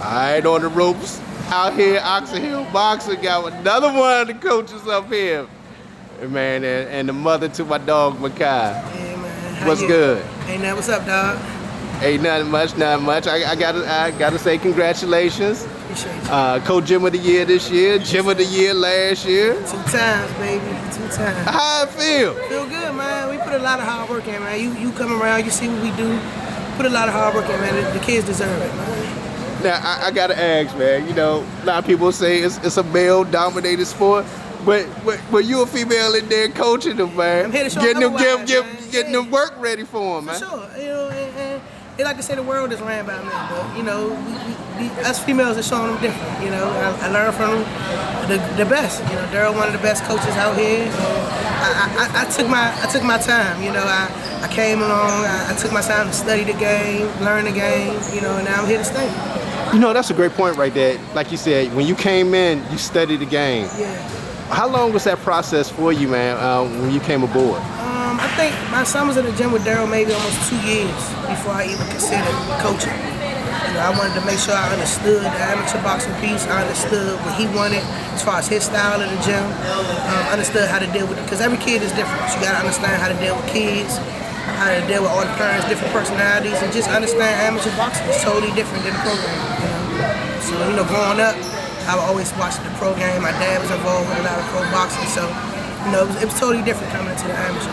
right, on the ropes out here, Oxon Hill Boxing. Got another one of the coaches up here. Man, and the mother to my dog, Makai. Yeah, man. What's good? Ain't that what's up, dog? Ain't nothing much, not much. I gotta say congratulations. Appreciate you. Co-Gym of the Year this year, Gym of the Year last year. 2 times, baby. 2 times. How it feel? Feel good, man. We put a lot of hard work in, man. You come around, you see what we do. Put a lot of hard work in, man. The kids deserve it, man. Now, I gotta ask, man. You know, a lot of people say it's a male-dominated sport, but you a female in there coaching them, man. I'm here to show getting them work ready for them, man. For sure. You know, and like I say, the world is ran by men, but you know, we us females are showing them different. You know, I learned from them the best. You know, Daryl, one of the best coaches out here. I took my time. You know, I came along. I took my time to study the game, learn the game. You know, and now I'm here to stay. You know, that's a great point right there. Like you said, when you came in, you studied the game. Yeah. How long was that process for you, man, when you came aboard? I think my son was in the gym with Daryl maybe almost 2 years before I even considered coaching. You know, I wanted to make sure I understood the amateur boxing piece. I understood what he wanted as far as his style in the gym. Understood how to deal with it, because every kid is different. So you got to understand how to deal with kids, how to deal with all the parents, different personalities, and just understand amateur boxing is totally different than the program. You know? So, you know, growing up, I would always watch the pro game. My dad was involved with a lot of pro boxing, so you know, it was totally different coming into the amateur.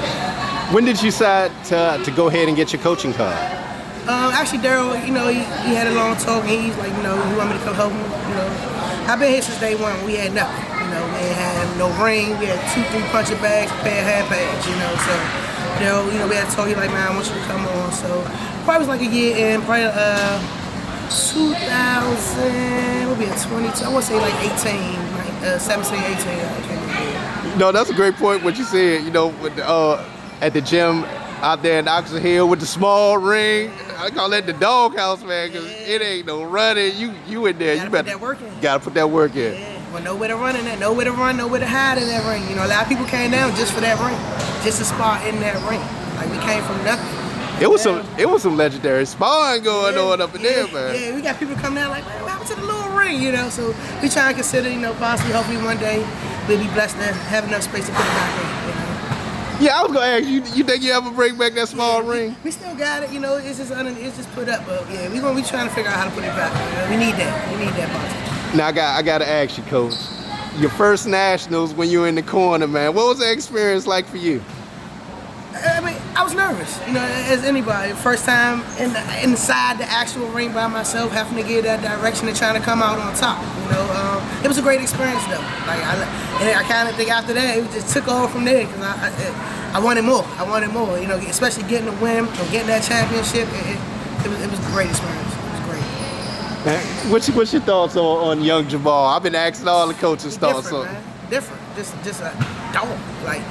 When did you decide to go ahead and get your coaching card? Actually, Daryl, you know, he had a long talk, and he's like, you know, he wanted me to come help him. You know, I've been here since day one. We had nothing. You know, we ain't had no ring. We had 2, 3 punching bags, a pair of hand pads. You know, so Daryl, you know, we had to talk. He like, man, I want you to come on. So probably was like a year in, probably 2000. We'll be at 22. I want to say like 18, 17, 18. I can't remember. No, that's a great point. What you said, you know, with at the gym out there in Oxon Hill with the small ring. I call that the doghouse, man, because it ain't no running. You in there. You better put that work in. Gotta put that work in. Yeah. Well, know where to run in that, know where to run, know where to hide in that ring. You know, a lot of people came down just for that ring, just to spar in that ring. Like we came from nothing. It was some legendary sparring going on up in there, man. Yeah, we got people come down like, man, what happened to the little ring, you know? So we try to consider, you know, possibly, hopefully one day we'll be blessed to have enough space to put it back in, you know? Yeah, I was gonna ask you. You think you ever bring back that small ring? We still got it, you know. It's just put up, but yeah, we're gonna be trying to figure out how to put it back. You know? We need that. We need that box. Now I gotta ask you, Coach. Your first nationals when you were in the corner, man. What was that experience like for you? I mean, I was nervous, you know, as anybody. First time inside the actual ring by myself, having to get that direction and trying to come out on top. You know, it was a great experience though. Like I kind of think after that, it just took off from there because I wanted more. I wanted more. You know, especially getting the win or getting that championship. It was a great experience. It was great. Man, what's your thoughts on young Jamal? I've been asking all the coaches' thoughts on. Different, just a dog. Like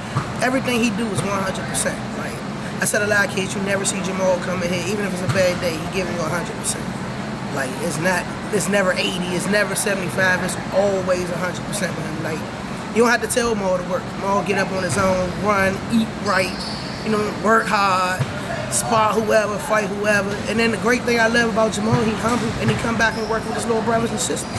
everything he do is 100%. Like I said, a lot of kids, you never see Jamal come in here, even if it's a bad day, he giving you 100%. Like it's never 80, it's never 75, it's always 100% with him. Like you don't have to tell Maul to work. Maul get up on his own, run, eat right, you know, work hard, spar whoever, fight whoever. And then the great thing I love about Jamal, he humble and he come back and work with his little brothers and sisters.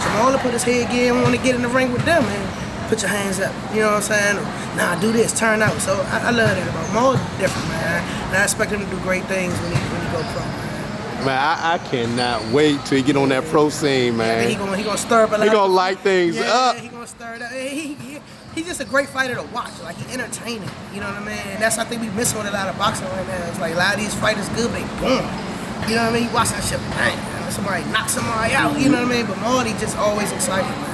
Jamal will put his head gear and want to get in the ring with them, man. Put your hands up, you know what I'm saying? Nah, do this, turn out. So I love that about him. Maul's different, man. And I expect him to do great things when he go pro, man. Man, I cannot wait till he get on that pro scene, man. Yeah, he gonna stir up a lot. He gonna light things up. Yeah, he gonna stir it up. He's just a great fighter to watch. Like he entertaining, you know what I mean? And that's I think we missing with a lot of boxing right now. It's like a lot of these fighters good, but they boom. You know what I mean? You watch that shit, bang. Somebody knock somebody out, you know what I mean? But Maul, he just always excited, man.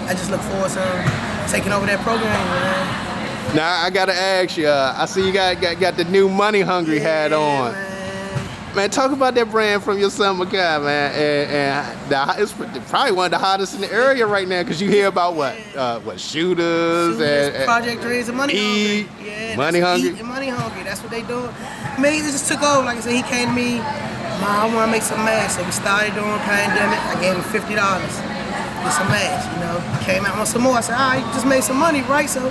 I just look forward to him taking over that program, man. Now I gotta ask you. I see you got the new Money Hungry hat on. Man, talk about that brand from your son, Makai, man. And it's probably one of the hottest in the area right now because you hear about what shooters and Project Dreams and Money Hungry. Yeah, Money Hungry. And Money Hungry. That's what they doing. I mean, it just took over. Like I said, he came to me. Mom, I want to make some masks. So we started during the pandemic. I gave him $50. Get some masks, you know. Came out on some more. I said, you just made some money, right? So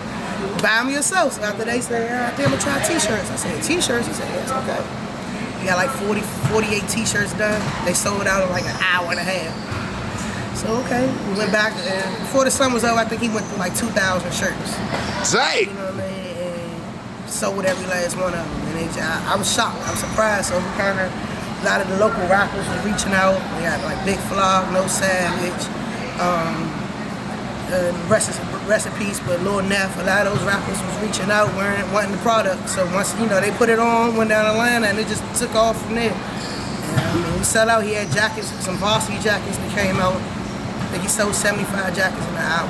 buy them yourself. So after they said, I think I'm gonna try t-shirts. I said, t-shirts? He said, yes, okay. We got like 48 t-shirts done. They sold out in like an hour and a half. So okay, we went back, and before the summer was over, I think he went through like 2,000 shirts. Dang! You know what I mean? And sold every last one of them. And I was shocked, I was surprised. So we kind of, a lot of the local rappers was reaching out. We got like Big Flog, No Savage, rest in peace, but Lil Neff, a lot of those rappers was reaching out, wanting the product. So once, you know, they put it on, went down Atlanta, and it just took off from there. And, I mean, we sell out. He had jackets, some varsity jackets that came out. I think he sold 75 jackets in an hour.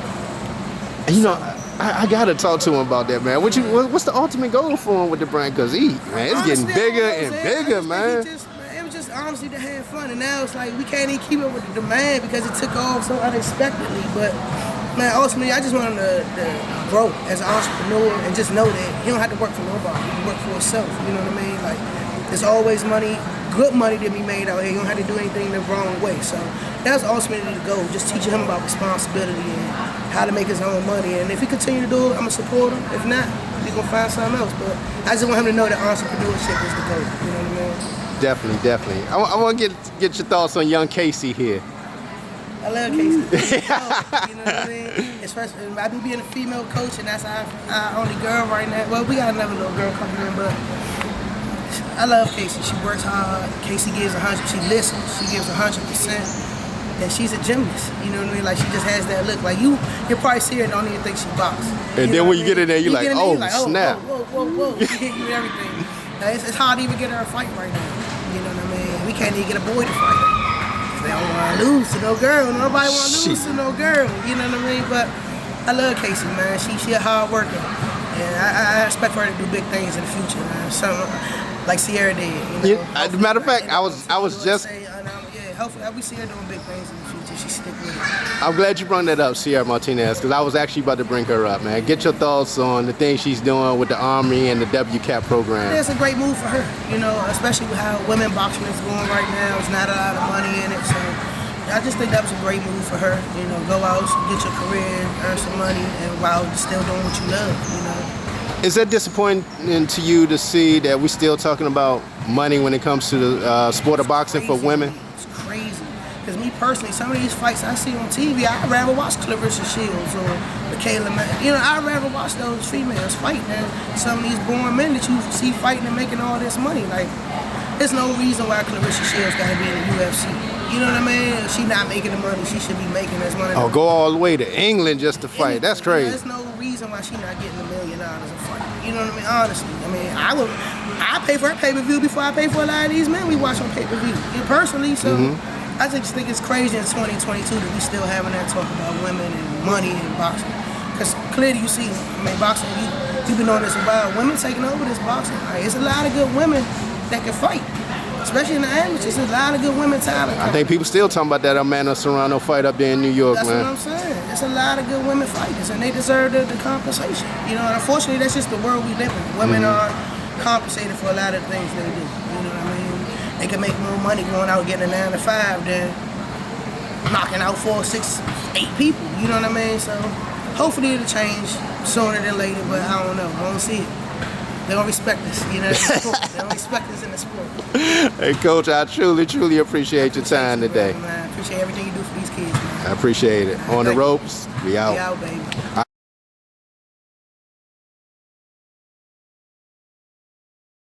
You know, I gotta talk to him about that, man. What's the ultimate goal for him with the brand? Cause it's getting bigger and bigger, man. It was just honestly to have fun, and now it's like we can't even keep up with the demand because it took off so unexpectedly. But man, ultimately, I just want him to grow as an entrepreneur and just know that he don't have to work for nobody. He can work for himself. You know what I mean? Like, there's always money, good money to be made out here. You don't have to do anything the wrong way. So that's ultimately the goal, just teaching him about responsibility and how to make his own money. And if he continue to do it, I'm going to support him. If not, we're going to find something else. But I just want him to know that entrepreneurship is the goal. You know what I mean? Definitely. I want to get your thoughts on young Casey here. I love Casey. You know what I mean? Especially, I do being a female coach, and that's our only girl right now. Well, we got another little girl coming in, but I love Casey. She works hard. Casey gives 100. She listens. She gives 100%. And she's a gymnast. You know what I mean? Like, she just has that look. Like, you probably see her and don't even think she boxes. And then when you get in there, you're like, oh, snap. Whoa. She hit you with everything. Like, it's hard to even get her a fight right now. You know what I mean? We can't even get a boy to fight her. They don't want to lose to no girl. Nobody want to lose to no girl. You know what I mean? But I love Casey, man. She a hard worker. And I expect her to do big things in the future, man. Something like Sierra did. You know? As a matter of fact, I was just... hopefully we see her doing big things in the future. She stick with it. I'm glad you brought that up, Sierra Martinez, because I was actually about to bring her up, man. Get your thoughts on the things she's doing with the Army and the WCAP program. Yeah, it's a great move for her, you know, especially with how women boxing is going right now. There's not a lot of money in it, so I just think that was a great move for her. You know, go out, get your career, earn some money, and while still doing what you love, you know. Is that disappointing to you to see that we're still talking about money when it comes to the sport of boxing for women? It's crazy. Because me personally, some of these fights I see on TV, I'd rather watch Clarissa Shields or Michaela Mann. You know, I'd rather watch those females fight than some of these born men that you see fighting and making all this money. Like, there's no reason why Clarissa Shields got to be in the UFC. You know what I mean? If she not making the money she should be making as money. Oh, go all the way to England just to fight. That's crazy. There's no reason why she not getting $1 million a fight. You know what I mean? Honestly. I mean, I pay for her pay-per-view before I pay for a lot of these men we watch on pay-per-view. Personally, so I just think it's crazy in 2022 that we still having that talk about women and money and boxing. Because clearly you see, I mean, boxing, you've been on this a while. Women taking over this boxing. Like, it's a lot of good women that can fight. Especially in the amateurs, there's a lot of good women talent. I think people still talking about that Amanda Serrano fight up there in New York, that's man. That's what I'm saying. There's a lot of good women fighters, and they deserve the compensation. You know, and unfortunately, that's just the world we live in. Women are compensated for a lot of things they do. You know what I mean? They can make more money going out getting a 9 to 5 than knocking out 4, 6, 8 people. You know what I mean? So hopefully it'll change sooner than later, but I don't know. I don't see it. They don't respect us, you know, in the sport. They don't respect us in the sport. Hey, Coach, I truly appreciate your time today. Man, I appreciate everything you do for these kids, man. I appreciate it. On the ropes, we out. We out, baby.